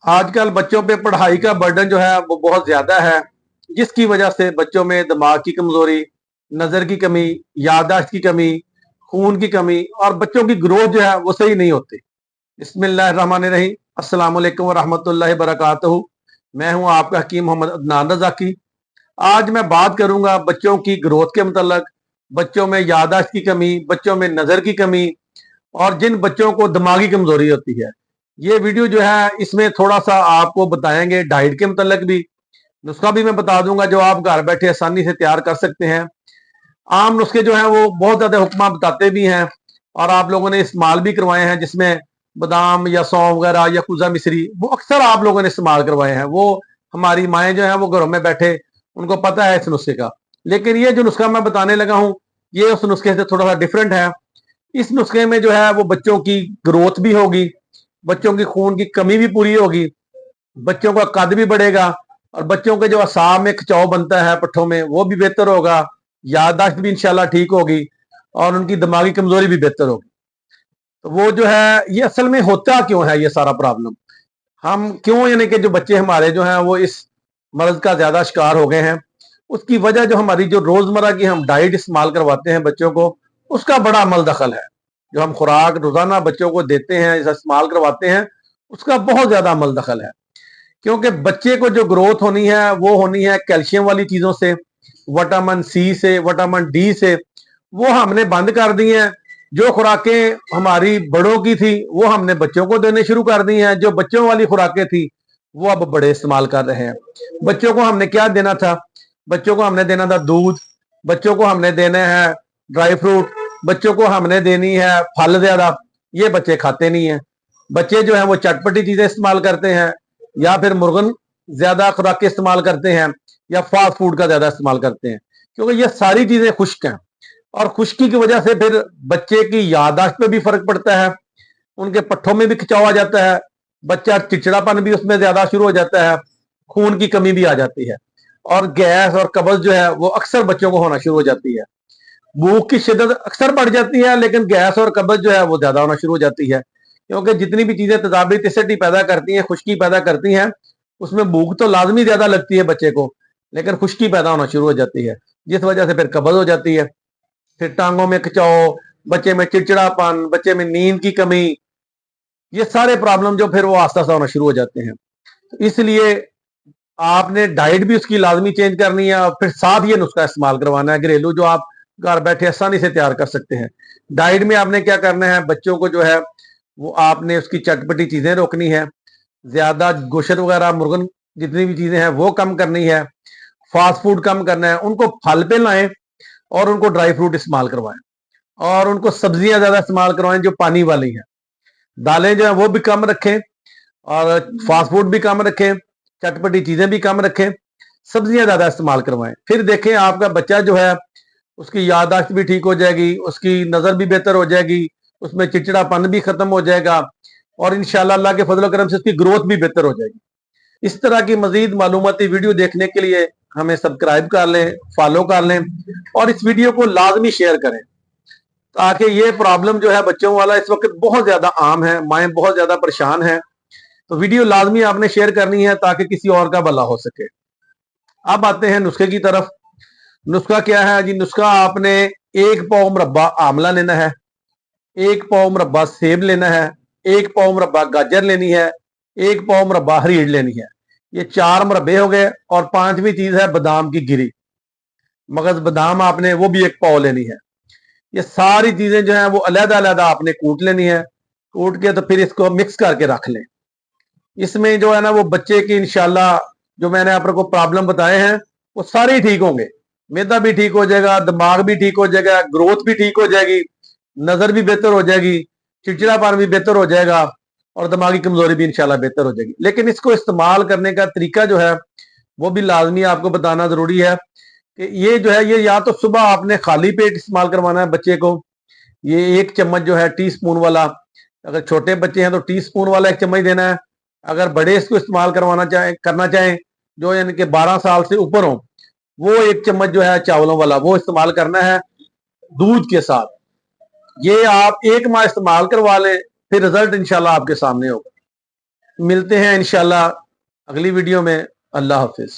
आजकल बच्चों पे पढ़ाई का बर्डन जो है वो बहुत ज्यादा है, जिसकी वजह से बच्चों में दिमाग की कमजोरी, नजर की कमी, याददाश्त की कमी, खून की कमी और बच्चों की ग्रोथ जो है वो सही नहीं होती। बिस्मिल्लाहिर्रहमानिर्रहीम। अस्सलाम वालेकुम व रहमतुल्लाहि व बरकातहू। मैं हूं आपका हकीम मोहम्मद अदनान रज़ा की। आज मैं बात करूंगा बच्चों की ग्रोथ के मतलब, बच्चों में याददाश्त की कमी, बच्चों में नजर की कमी और जिन बच्चों को दिमागी कमजोरी होती है। ये वीडियो जो है इसमें थोड़ा सा आपको बताएंगे डाइट के मतलब भी, नुस्खा भी मैं बता दूंगा जो आप घर बैठे आसानी से तैयार कर सकते हैं। आम नुस्खे जो हैं वो बहुत ज्यादा हुक्मा बताते भी हैं और आप लोगों ने इस्तेमाल भी करवाए हैं, जिसमें बादाम या सौंफ वगैरह या कुजा मिश्री वो अक्सर आप लोगों ने इस्तेमाल करवाए हैं। वो हमारी माएँ जो हैं वो घरों में बैठे उनको पता है इस नुस्खे का। लेकिन ये जो नुस्खा मैं बताने लगा हूँ ये उस नुस्खे से थोड़ा सा डिफरेंट है। इस नुस्खे में जो है वो बच्चों की ग्रोथ भी होगी, बच्चों की खून की कमी भी पूरी होगी, बच्चों का कद भी बढ़ेगा और बच्चों के जो असाब में खिंचाव बनता है पट्ठों में वो भी बेहतर होगा, याददाश्त भी इंशाल्लाह ठीक होगी और उनकी दिमागी कमजोरी भी बेहतर होगी। तो वो जो है ये असल में होता क्यों है ये सारा प्रॉब्लम, हम क्यों यानी कि जो बच्चे हमारे जो हैं वो इस मर्ज का ज्यादा शिकार हो गए हैं, उसकी वजह जो हमारी जो रोजमर्रा की हम डाइट इस्तेमाल करवाते हैं बच्चों को उसका बड़ा अमल दखल है। जो हम खुराक रोजाना बच्चों को देते हैं इस्तेमाल करवाते हैं उसका बहुत ज्यादा अमल दखल है। क्योंकि बच्चे को जो ग्रोथ होनी है वो होनी है कैल्शियम वाली चीजों से, विटामिन सी से, विटामिन डी से। वो हमने बंद कर दी हैं। जो खुराकें हमारी बड़ों की थी वो हमने बच्चों को देने शुरू कर दी हैं। जो बच्चों वाली खुराकें थी वो अब बड़े इस्तेमाल कर रहे हैं। बच्चों को हमने क्या देना था? बच्चों को हमने देना था दूध, बच्चों को हमने देना है ड्राई फ्रूट, बच्चों को हमने देनी है फल ज्यादा। ये बच्चे खाते नहीं है। बच्चे जो है वो चटपटी चीजें इस्तेमाल करते हैं या फिर मुर्गन ज्यादा खुराकें इस्तेमाल करते हैं या फास्ट फूड का ज्यादा इस्तेमाल करते हैं, क्योंकि ये सारी चीजें खुश्क हैं और खुश्की की वजह से फिर बच्चे की याददाश्त पे भी फर्क पड़ता है, उनके पट्ठों में भी खिंचाव आ जाता है, बच्चा चिड़चिड़ापन भी उसमें ज्यादा शुरू हो जाता है, खून की कमी भी आ जाती है और गैस और कब्ज जो है वो अक्सर बच्चों को होना शुरू हो जाती है। भूख की शिद्दत अक्सर बढ़ जाती है लेकिन गैस और कब्ज जो है वो ज्यादा होना शुरू हो जाती है, क्योंकि जितनी भी चीजें तेजाबी एसिडिटी पैदा करती हैं, खुश्की पैदा करती हैं, उसमें भूख तो लाजमी ज्यादा लगती है बच्चे को, लेकिन खुश्की पैदा होना शुरू हो जाती है जिस वजह से फिर कब्ज हो जाती है, फिर टांगों में खिंचाव, बच्चे में चिड़चिड़ापन, बच्चे में नींद की कमी, ये सारे प्रॉब्लम जो फिर वो आस्ता आस्ता होना शुरू हो जाते हैं। इसलिए आपने डाइट भी उसकी लाजमी चेंज करनी है और फिर साथ ये नुस्खा इस्तेमाल करवाना है घरेलू, जो आप घर बैठे आसानी से तैयार कर सकते हैं। डाइट में आपने क्या करना है, बच्चों को जो है वो आपने उसकी चटपटी चीजें रोकनी है, ज्यादा गोश्त वगैरह मुर्गन जितनी भी चीजें हैं वो कम करनी है, फास्ट फूड कम करना है, उनको फल पे लाएं और उनको ड्राई फ्रूट इस्तेमाल करवाएं और उनको सब्जियां ज्यादा इस्तेमाल करवाएं जो पानी वाली हैं। दालें जो है वो भी कम रखें और फास्ट फूड भी कम रखें, चटपटी चीजें भी कम रखें, सब्जियां ज्यादा इस्तेमाल करवाएं। फिर देखें आपका बच्चा जो है उसकी याददाश्त भी ठीक हो जाएगी, उसकी नजर भी बेहतर हो जाएगी, उसमें चिड़चिड़ापन भी खत्म हो जाएगा और इंशाल्लाह अल्लाह के फजल करम से उसकी ग्रोथ भी बेहतर हो जाएगी। इस तरह की मजीद मालूमाती वीडियो देखने के लिए हमें सब्सक्राइब कर लें, फॉलो कर लें और इस वीडियो को लाजमी शेयर करें, ताकि ये प्रॉब्लम जो है बच्चों वाला इस वक्त बहुत ज्यादा आम है, माएँ बहुत ज्यादा परेशान हैं। तो वीडियो लाजमी आपने शेयर करनी है ताकि किसी और का भला हो सके। अब आते हैं नुस्खे की तरफ। नुस्खा क्या है जी? नुस्खा आपने 1 पाव मुरब्बा आंवला लेना है, 1 पाव मुरब्बा सेब लेना है, 1 पाव मुरब्बा गाजर लेनी है, 1 पाव मुरब्बा हरीड़ लेनी है। ये 4 मुरब्बे हो गए और 5वीं चीज है बादाम की गिरी, मगज बादाम आपने वो भी 1 पाव लेनी है। ये सारी चीजें जो है वो अलग अलग आपने कूट लेनी है। कूट के तो फिर इसको मिक्स करके रख लें। इसमें जो है ना वो बच्चे की इंशाल्लाह जो मैंने आपको प्रॉब्लम बताए हैं वो सारे ठीक होंगे। मैदा भी ठीक हो जाएगा, दिमाग भी ठीक हो जाएगा, ग्रोथ भी ठीक हो जाएगी, नजर भी बेहतर हो जाएगी, चिड़चिड़ापन भी बेहतर हो जाएगा और दिमागी कमजोरी भी इंशाल्लाह बेहतर हो जाएगी। लेकिन इसको इस्तेमाल करने का तरीका जो है वो भी लाजमी आपको बताना जरूरी है कि ये जो है ये या तो सुबह आपने खाली पेट इस्तेमाल करवाना है बच्चे को। ये 1 चम्मच जो है टी स्पून वाला, अगर छोटे बच्चे हैं तो टी स्पून वाला 1 चम्मच देना है। अगर बड़े इसको इस्तेमाल करना चाहें जो यानी कि 12 साल से ऊपर हो, वो 1 चम्मच जो है चावलों वाला वो इस्तेमाल करना है दूध के साथ। ये आप 1 माह इस्तेमाल करवा लें, फिर रिजल्ट इंशाल्लाह आपके सामने होगा। ملتے ہیں انشاءاللہ اگلی ویڈیو میں. اللہ حافظ.